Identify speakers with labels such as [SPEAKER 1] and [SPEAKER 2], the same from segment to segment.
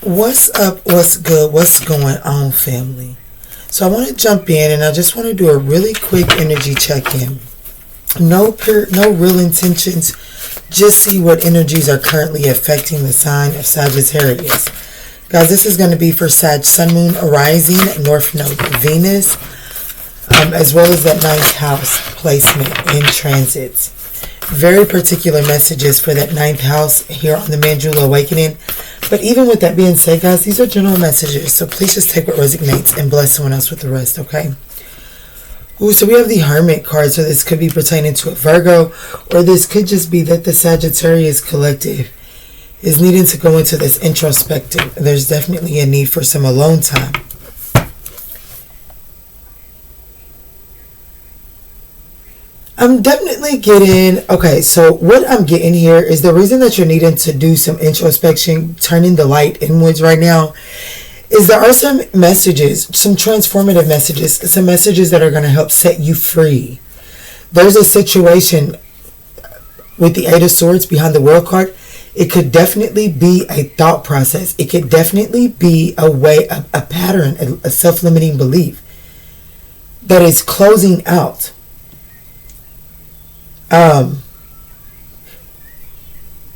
[SPEAKER 1] What's up? What's good? What's going on, family? So I want to jump in and I just want to do a really quick energy check-in. No real intentions. Just see what energies are currently affecting the sign of Sagittarius. Guys, this is going to be for Sag, Sun, Moon, Arising, North Node, Venus, as well as that ninth house placement in transits. Very particular messages for that ninth house here on the Manjula Awakening. But even with that being said, guys, these are general messages. So please just take what resonates and bless someone else with the rest, okay? Ooh, so we have the Hermit card. So this could be pertaining to a Virgo, or this could just be that the Sagittarius collective is needing to go into this introspective. There's definitely a need for some alone time. I'm definitely getting, okay, so what I'm getting here is the reason that you're needing to do some introspection, turning the light inwards right now, is there are some messages, some transformative messages, some messages that are going to help set you free. There's a situation with the Eight of Swords behind the World card. It could definitely be a thought process. It could definitely be a way, a pattern, a self-limiting belief that is closing out.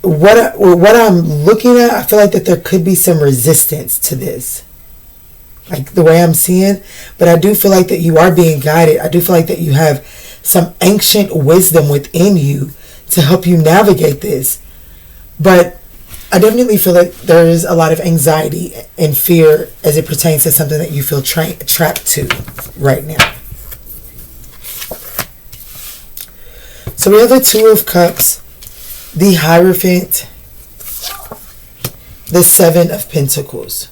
[SPEAKER 1] What I'm looking at, I feel like that there could be some resistance to this, like the way I'm seeing, but I do feel like that you are being guided. I do feel like that you have some ancient wisdom within you to help you navigate this, but I definitely feel like there is a lot of anxiety and fear as it pertains to something that you feel trapped to right now. So we have the Two of Cups, the Hierophant, the Seven of Pentacles.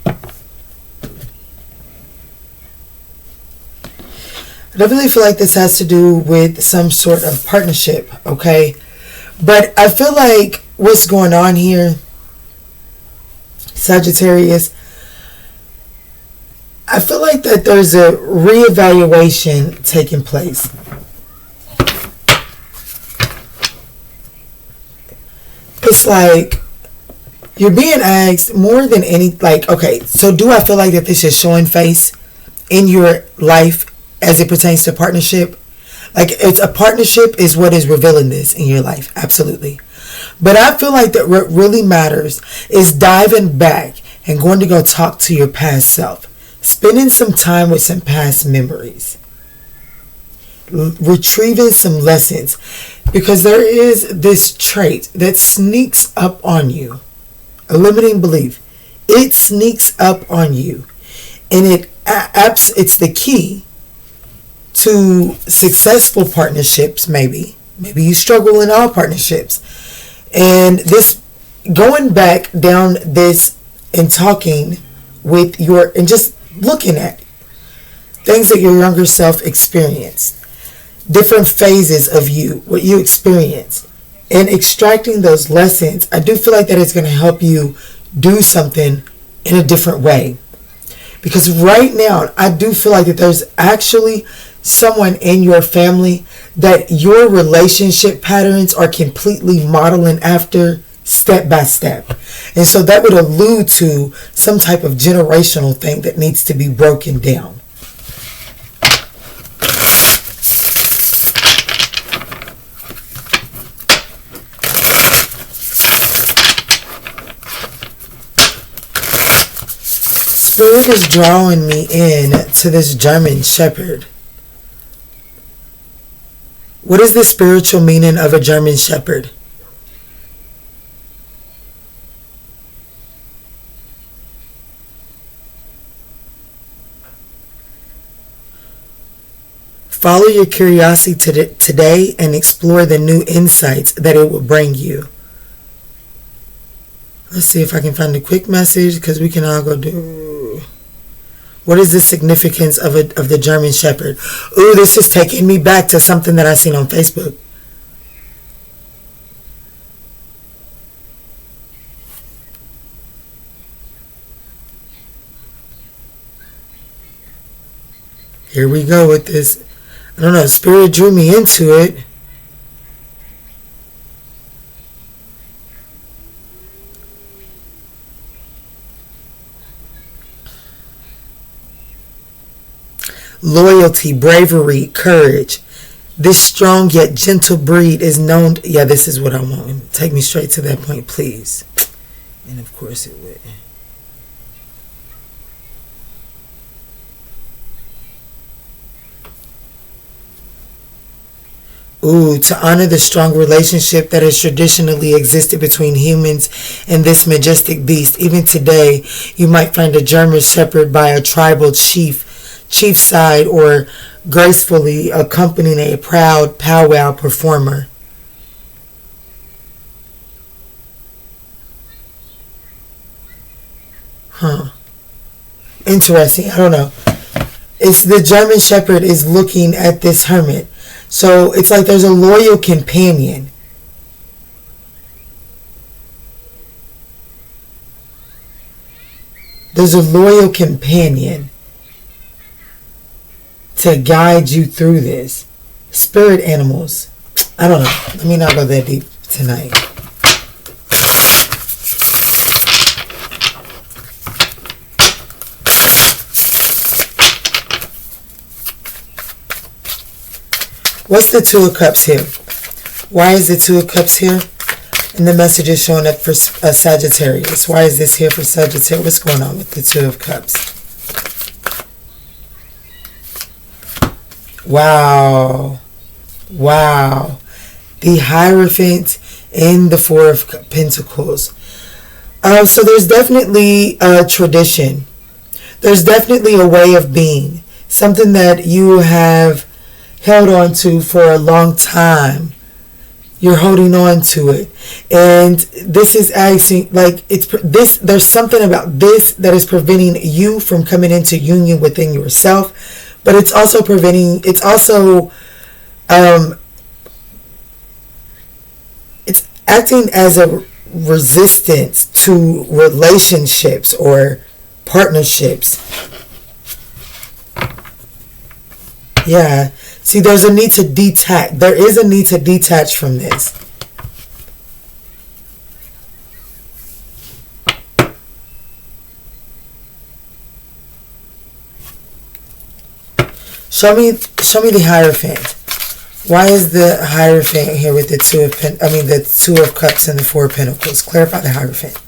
[SPEAKER 1] I definitely feel like this has to do with some sort of partnership, okay? But I feel like what's going on here, Sagittarius, I feel like that there's a reevaluation taking place. It's like you're being asked more than any, like, okay, so do I feel like that this is showing face in your life as it pertains to partnership? Like, it's a partnership is what is revealing this in your life, absolutely. But I feel like that what really matters is diving back and going to go talk to your past self. Spending some time with some past memories. Retrieving some lessons. Because there is this trait that sneaks up on you. A limiting belief. It sneaks up on you. And it's the key to successful partnerships, maybe. Maybe you struggle in all partnerships. And this, going back down this and talking with your, and just looking at things that your younger self experienced, different phases of you, what you experienced, and extracting those lessons, I do feel like that it's going to help you do something in a different way. Because right now, I do feel like that there's actually someone in your family that your relationship patterns are completely modeling after, step by step. And so that would allude to some type of generational thing that needs to be broken down. Spirit is drawing me in to this German Shepherd. What is the spiritual meaning of a German Shepherd? Follow your curiosity today and explore the new insights that it will bring you. Let's see if I can find a quick message, because we can all go do. What is the significance of the German Shepherd? Ooh, this is taking me back to something that I seen on Facebook. Here we go with this. I don't know, Spirit drew me into it. loyalty, bravery, courage. This strong yet gentle breed is known. Yeah, this is what I want. Take me straight to that point, please. And of course it would. Ooh, to honor the strong relationship that has traditionally existed between humans and this majestic beast. Even today, you might find a German Shepherd by a tribal chief side, or gracefully accompanying a proud powwow performer. Huh. Interesting. I don't know. It's the German Shepherd is looking at this hermit. So it's like there's a loyal companion. There's a loyal companion to guide you through this. Spirit animals. I don't know. Let me not go that deep tonight. What's the Two of Cups here? Why is the Two of Cups here? And the message is showing up for Sagittarius. Why is this here for Sagittarius? What's going on with the Two of Cups? Wow. Wow. The Hierophant and the Four of Pentacles. So there's definitely a tradition. There's definitely a way of being. Something that you have held on to for a long time. You're holding on to it, and this is actually like there's something about this that is preventing you from coming into union within yourself, but it's also it's acting as a resistance to relationships or partnerships. Yeah. See, there's a need to detach. There is a need to detach from this. Show me the Hierophant. Why is the Hierophant here with the the Two of Cups and the Four of Pentacles? Clarify the Hierophant.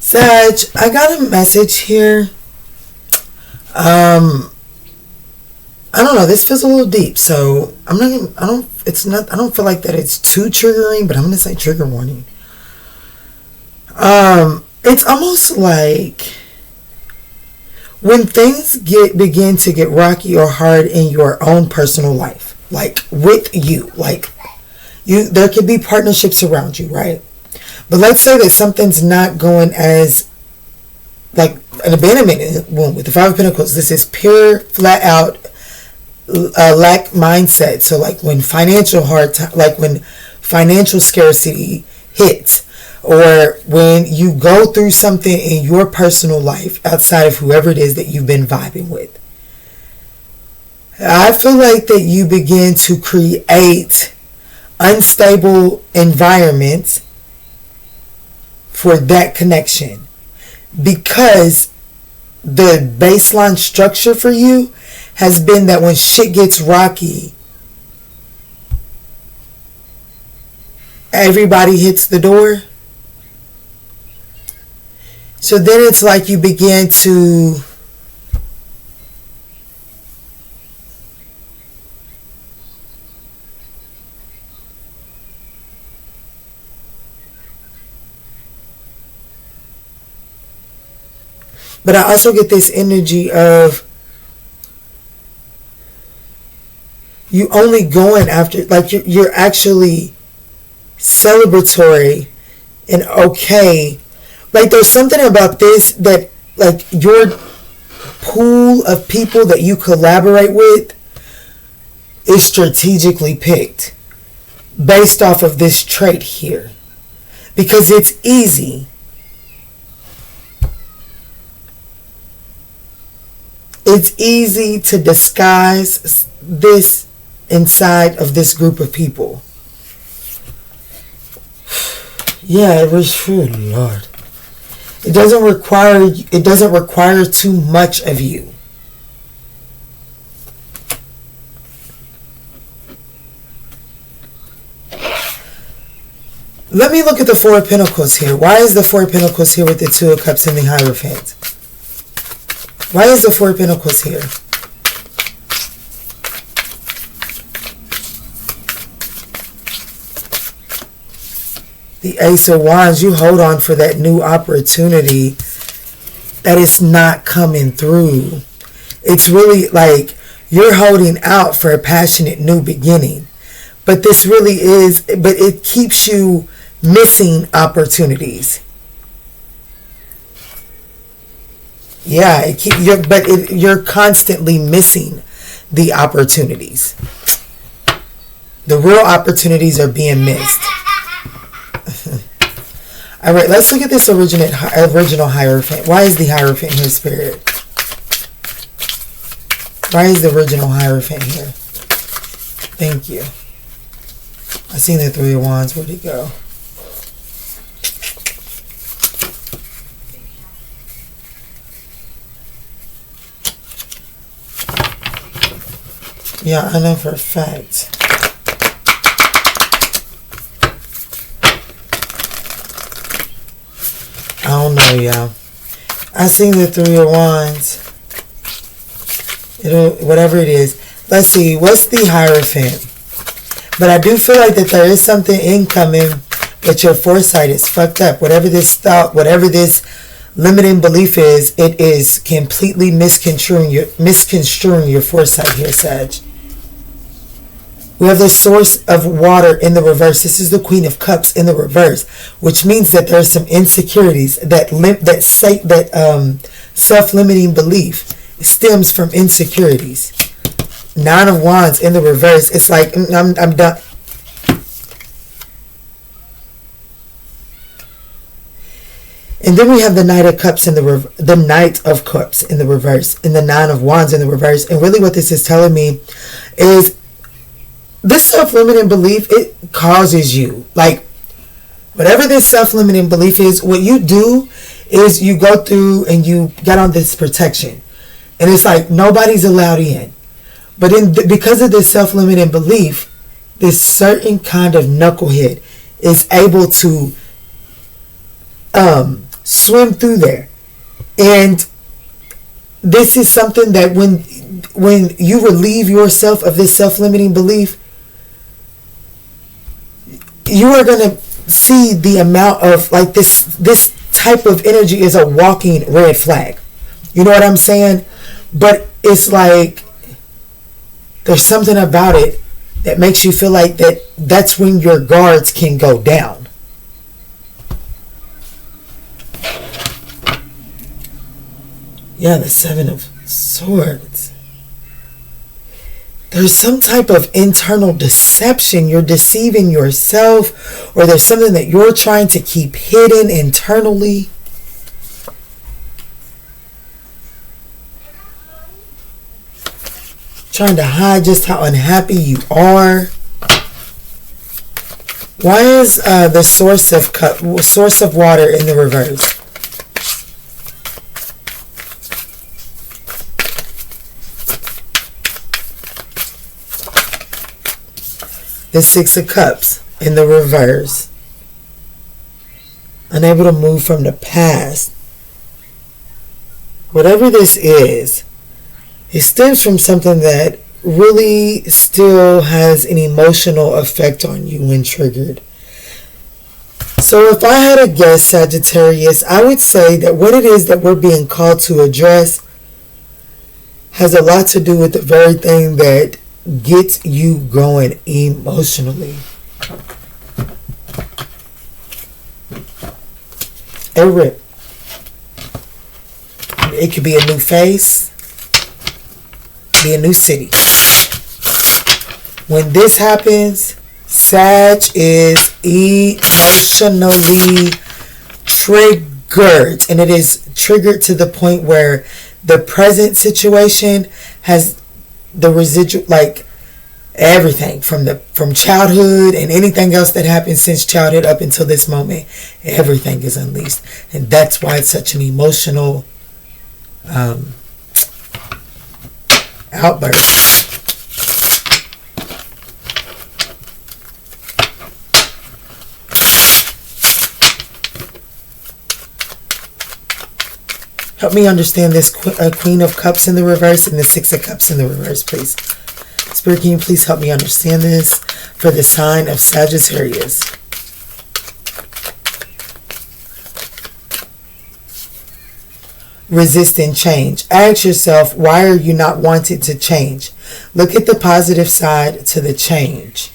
[SPEAKER 1] Sag, I got a message here. I don't know. This feels a little deep, so I don't feel like that it's too triggering, but I'm gonna say trigger warning. It's almost like when things begin to get rocky or hard in your own personal life, like with you, there could be partnerships around you, right? But let's say that something's not going as, like an abandonment one with the Five of Pentacles. This is pure, flat out lack mindset. So like when when financial scarcity hits, or when you go through something in your personal life outside of whoever it is that you've been vibing with, I feel like that you begin to create unstable environments for that connection, because the baseline structure for you has been that when shit gets rocky, everybody hits the door. So then it's like you begin to but I also get this energy of you only going after, like you're actually celebratory and okay. Like there's something about this that like pool of people that you collaborate with is strategically picked based off of this trait here. Because it's easy. It's easy to disguise this inside of this group of people. Yeah, it was true, Lord. It doesn't require too much of you. Let me look at the Four of Pentacles here. Why is the Four of Pentacles here with the Two of Cups and the Hierophant? Why is the Four of Pentacles here? The Ace of Wands, you hold on for that new opportunity that is not coming through. It's really like you're holding out for a passionate new beginning. But this really is, but it keeps you missing opportunities. Yeah, you're constantly missing the opportunities. The real opportunities are being missed. All right, let's look at this original Hierophant. Why is the Hierophant here, Spirit? Why is the original Hierophant here? Thank you. I seen the Three of Wands. Where'd it go? Yeah, I know for a fact. I don't know, y'all. I seen the Three of Wands. Whatever it is. Let's see. What's the Hierophant? But I do feel like that there is something incoming, but your foresight is fucked up. Whatever this thought, whatever this limiting belief is, it is completely misconstruing your foresight here, Sag. We have the Source of Water in the reverse. This is the Queen of Cups in the reverse, which means that there's some insecurities that self-limiting belief stems from insecurities. Nine of Wands in the reverse. It's like I'm done. And then we have the Knight of Cups in the Knight of Cups in the reverse, and the Nine of Wands in the reverse. And really, what this is telling me is this self-limiting belief, it causes you, like, whatever this self-limiting belief is, what you do is you go through and you get on this protection. And it's like nobody's allowed in. But because of this self-limiting belief, this certain kind of knucklehead is able to swim through there. And this is something that when you relieve yourself of this self-limiting belief, you are going to see the amount of, like, this type of energy is a walking red flag. You know what I'm saying? But it's like there's something about it that makes you feel like that's when your guards can go down. Yeah, the Seven of Swords. There's some type of internal deception. You're deceiving yourself, or there's something that you're trying to keep hidden internally. Trying to hide just how unhappy you are. Why is the Source of Water in the reverse? The Six of Cups in the reverse. Unable to move from the past. Whatever this is, it stems from something that really still has an emotional effect on you when triggered. So if I had a guess, Sagittarius, I would say that what it is that we're being called to address has a lot to do with the very thing that gets you going emotionally. A rip. It could be a new face. be a new city. When this happens, Sag is emotionally triggered, and it is triggered to the point where the present situation has the residual, like everything from childhood and anything else that happened since childhood up until this moment, everything is unleashed, and that's why it's such an emotional outburst. Help me understand this Queen of Cups in the reverse and the Six of Cups in the reverse, please. Spirit, can you please help me understand this for the sign of Sagittarius? Resisting change. Ask yourself, why are you not wanting to change? Look at the positive side to the change.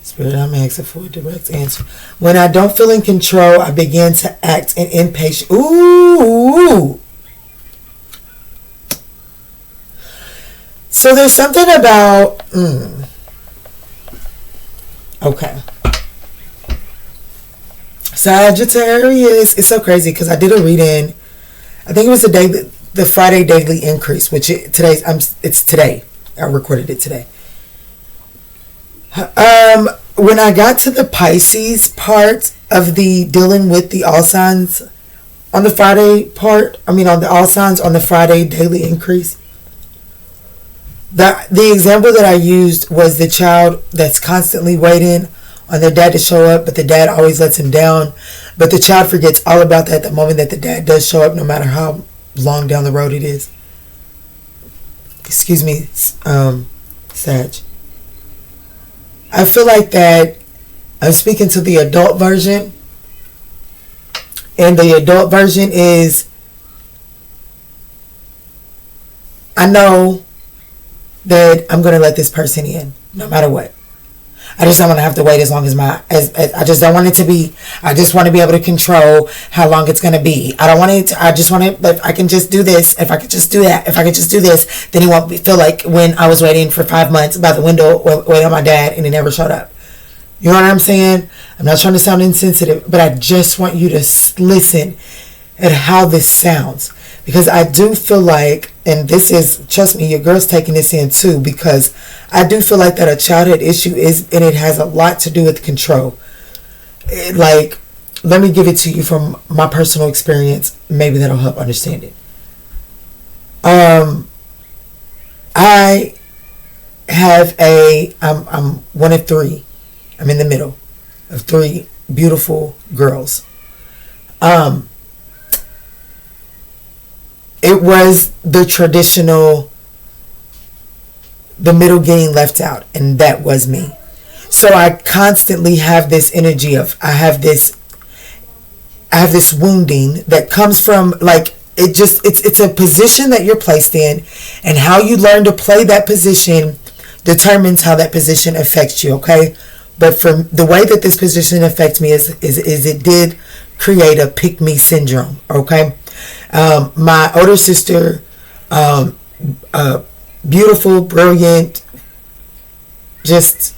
[SPEAKER 1] Spirit, I'm asking for a direct answer. When I don't feel in control, I begin to act in impatient. Ooh. So there's something about... Okay. Sagittarius. It's so crazy because I did a reading. I think it was the Friday daily increase, which it's today. I recorded it today. When I got to the Pisces part of the dealing with the all signs on the Friday part, on the all signs on the Friday daily increase, the example that I used was the child that's constantly waiting on their dad to show up, but the dad always lets him down. But the child forgets all about that the moment that the dad does show up, no matter how long down the road it is. Excuse me, Sag. I feel like that I'm speaking to the adult version, and the adult version is, I know that I'm going to let this person in no matter what. I just don't want to have to wait as long as I just don't want it to be, I just want to be able to control how long it's going to be. I don't want it to, I just want to, if I can just do this, if I could just do that, if I could just do this, then it won't feel like when I was waiting for 5 months by the window, waiting on my dad, and he never showed up. You know what I'm saying? I'm not trying to sound insensitive, but I just want you to listen at how this sounds. Because I do feel like, and this is, trust me, your girl's taking this in too, because I do feel like that a childhood issue is, and it has a lot to do with control. Let me give it to you from my personal experience. Maybe that'll help understand it. I have I'm one of three. I'm in the middle of three beautiful girls. It was the traditional, the middle getting left out, and that was me. So I constantly have this energy of, I have this wounding that comes from, it's a position that you're placed in, and how you learn to play that position determines how that position affects you, okay? But from the way that this position affects me is it did create a pick-me syndrome, okay? My older sister, beautiful, brilliant, just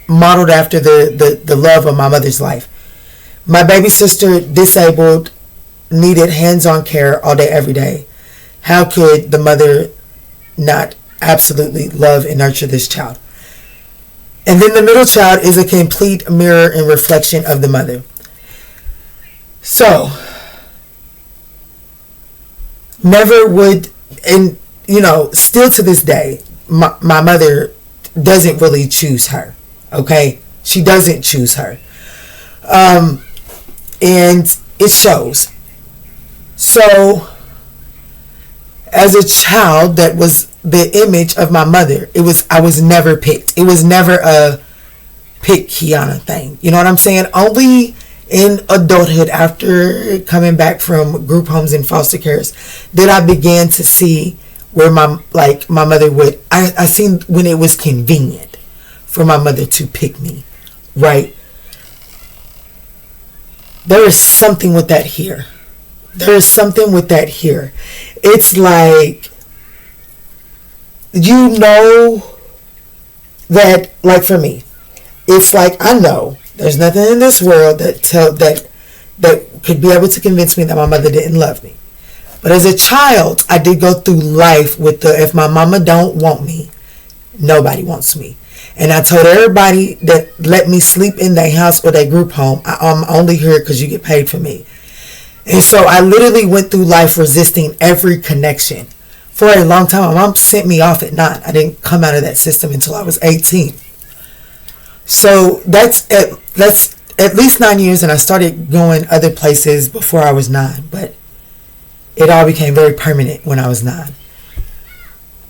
[SPEAKER 1] modeled after the love of my mother's life. My baby sister, disabled, needed hands-on care all day, every day. How could the mother not absolutely love and nurture this child? And then the middle child is a complete mirror and reflection of the mother. So, never would, and still to this day, my mother doesn't really choose her, okay? She doesn't choose her. And it shows. So, as a child that was the image of my mother, I was never picked. It was never a pick Kiana thing. You know what I'm saying? Only in adulthood, after coming back from group homes and foster cares, did I began to see where my mother would, I seen when it was convenient for my mother to pick me, right? There is something with that here. There is something with that here. It's like you know that, like for me, it's like I know there's nothing in this world that could be able to convince me that my mother didn't love me. But as a child, I did go through life with the, if my mama don't want me, nobody wants me. And I told everybody that let me sleep in their house or their group home, I'm only here because you get paid for me. And so I literally went through life resisting every connection. For a long time, my mom sent me off at 9. I didn't come out of that system until I was 18. So that's at least 9 years, and I started going other places before I was 9. But it all became very permanent when I was 9.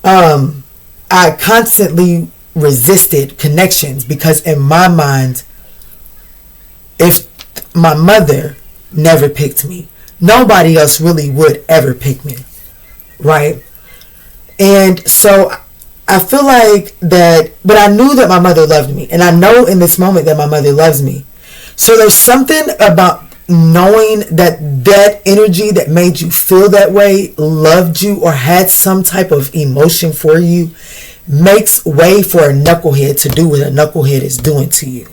[SPEAKER 1] I constantly resisted connections because in my mind, if my mother never picked me, nobody else really would ever pick me, right? And so I feel like that, but I knew that my mother loved me, and I know in this moment that my mother loves me. So there's something about knowing that that energy that made you feel that way, loved you, or had some type of emotion for you, makes way for a knucklehead to do what a knucklehead is doing to you.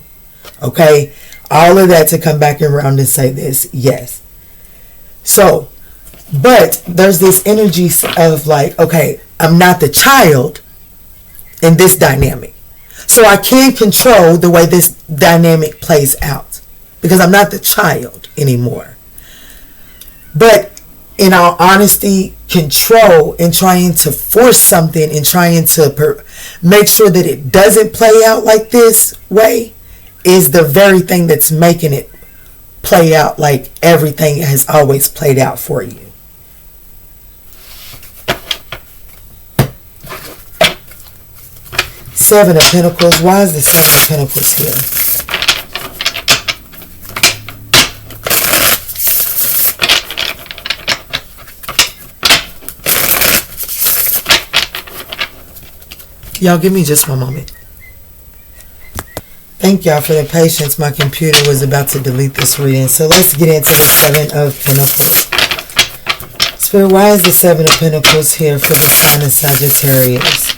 [SPEAKER 1] Okay? All of that to come back around and say this, yes. So, but there's this energy of like, okay, I'm not the child in this dynamic. So I can't control the way this dynamic plays out because I'm not the child anymore. But in all honesty, control and trying to force something and trying to make sure that it doesn't play out like this way is the very thing that's making it play out like everything has always played out for you. Seven of Pentacles. Why is the Seven of Pentacles here? Y'all give me just one moment. Thank y'all for the patience. My computer was about to delete this reading. So let's get into the Seven of Pentacles. Spirit, why is the Seven of Pentacles here for the sign of Sagittarius?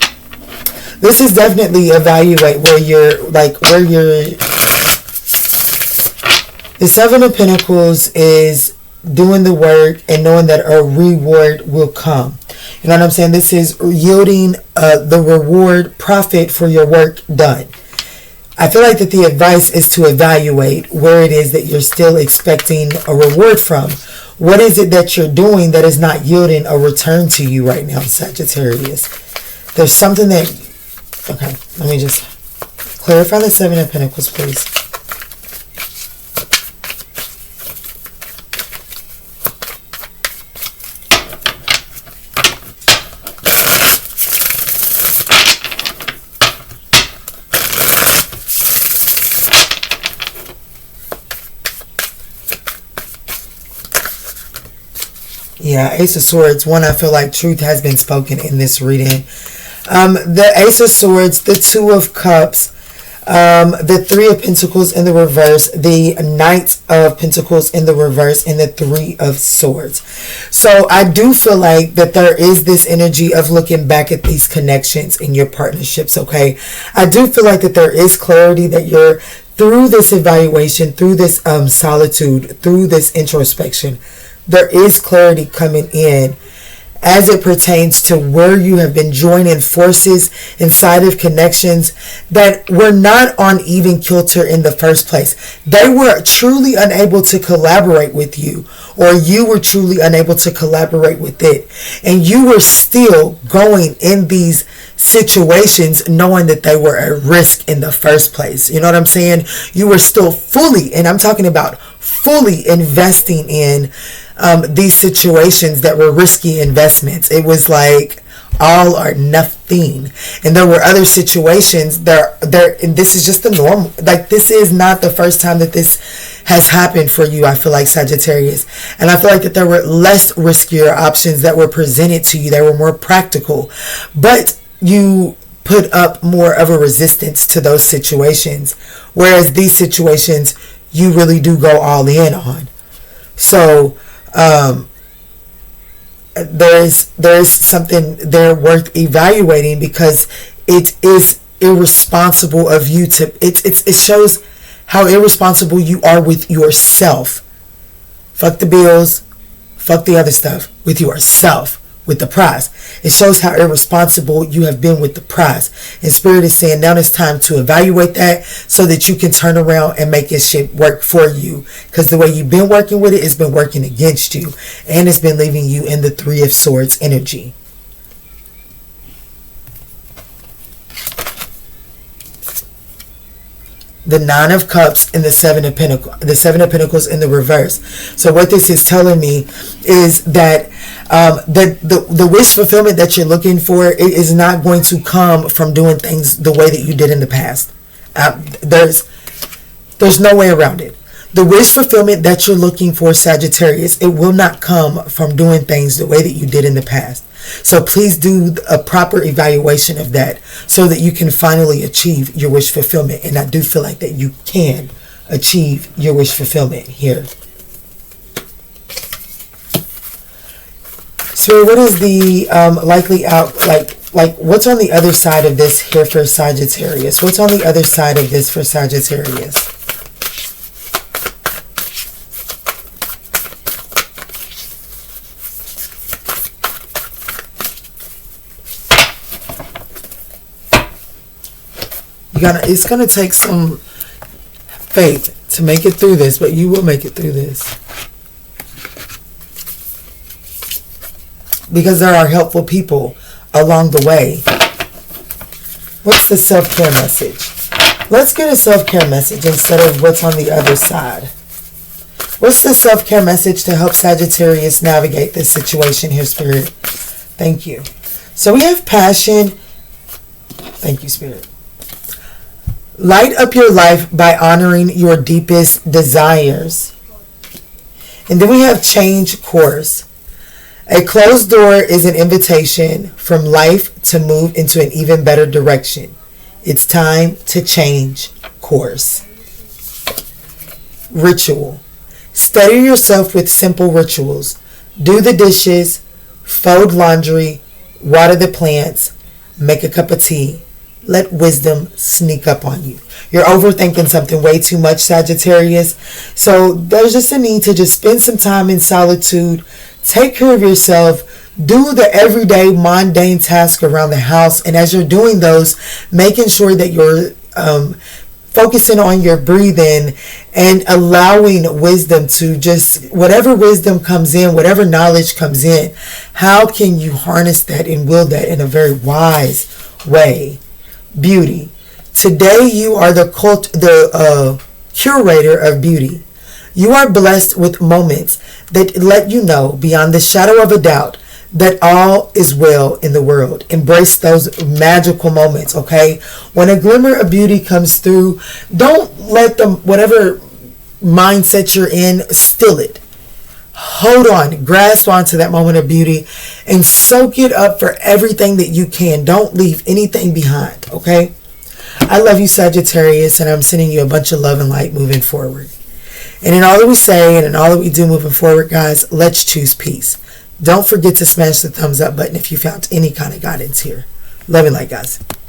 [SPEAKER 1] This is definitely evaluate where you're, the Seven of Pentacles is doing the work and knowing that a reward will come. You know what I'm saying? This is yielding the reward, profit for your work done. I feel like that the advice is to evaluate where it is that you're still expecting a reward from. What is it that you're doing that is not yielding a return to you right now, Sagittarius? There's something that... Okay, let me just clarify the Seven of Pentacles, please. Yeah, Ace of Swords. One, I feel like truth has been spoken in this reading. The Ace of Swords, the Two of Cups, the Three of Pentacles in the reverse, the Knight of Pentacles in the reverse, and the Three of Swords. So I do feel like that there is this energy of looking back at these connections in your partnerships, okay? I do feel like that there is clarity that you're, through this evaluation, through this solitude, through this introspection, there is clarity coming in as it pertains to where you have been joining forces inside of connections that were not on even kilter in the first place. They were truly unable to collaborate with you, or you were truly unable to collaborate with it. And you were still going in these situations knowing that they were at risk in the first place. You know what I'm saying? You were still fully, and I'm talking about fully investing in these situations that were risky investments. It was like all or nothing. And there were other situations there, and this is just the normal. Like, this is not the first time that this has happened for you, I feel like, Sagittarius. And I feel like that there were less riskier options that were presented to you. They were more practical. But you put up more of a resistance to those situations. Whereas these situations, you really do go all in on. So, there is something there worth evaluating, because it is irresponsible of you to, it shows how irresponsible you are with yourself. Fuck the bills, fuck the other stuff, with yourself, with the prize. It shows how irresponsible you have been with the prize. And Spirit is saying now it's time to evaluate that, so that you can turn around and make this shit work for you. Because the way you've been working with it, it's been working against you. And it's been leaving you in the Three of Swords energy. The Nine of Cups and the Seven of Pentacles in the reverse. So what this is telling me is that the wish fulfillment that you're looking for, it is not going to come from doing things the way that you did in the past. There's no way around it. The wish fulfillment that you're looking for, Sagittarius, it will not come from doing things the way that you did in the past. So please do a proper evaluation of that, so that you can finally achieve your wish fulfillment. And I do feel like that you can achieve your wish fulfillment here. So what is the likely like what's on the other side of this here for Sagittarius? What's on the other side of this for Sagittarius? It's going to take some faith to make it through this, but you will make it through this. Because there are helpful people along the way. What's the self-care message? Let's get a self-care message instead of what's on the other side. What's the self-care message to help Sagittarius navigate this situation here, Spirit? Thank you. So we have passion. Thank you, Spirit. Light up your life by honoring your deepest desires. And then we have change course. A closed door is an invitation from life to move into an even better direction. It's time to change course. Ritual. Steady yourself with simple rituals. Do the dishes, fold laundry, water the plants, make a cup of tea. Let wisdom sneak up on you. You're overthinking something way too much, Sagittarius. So there's just a need to just spend some time in solitude. Take care of yourself. Do the everyday mundane tasks around the house. And as you're doing those, making sure that you're focusing on your breathing and allowing wisdom to just, whatever wisdom comes in, whatever knowledge comes in, how can you harness that and wield that in a very wise way? Beauty. Today you are the curator of beauty. You are blessed with moments that let you know beyond the shadow of a doubt that all is well in the world. Embrace those magical moments, okay? When a glimmer of beauty comes through, don't let them, whatever mindset you're in, steal it. Hold on, grasp onto that moment of beauty and soak it up for everything that you can. Don't leave anything behind, okay? I love you, Sagittarius, and I'm sending you a bunch of love and light moving forward. And in all that we say and in all that we do moving forward, guys, let's choose peace. Don't forget to smash the thumbs up button if you found any kind of guidance here. Love and light, guys.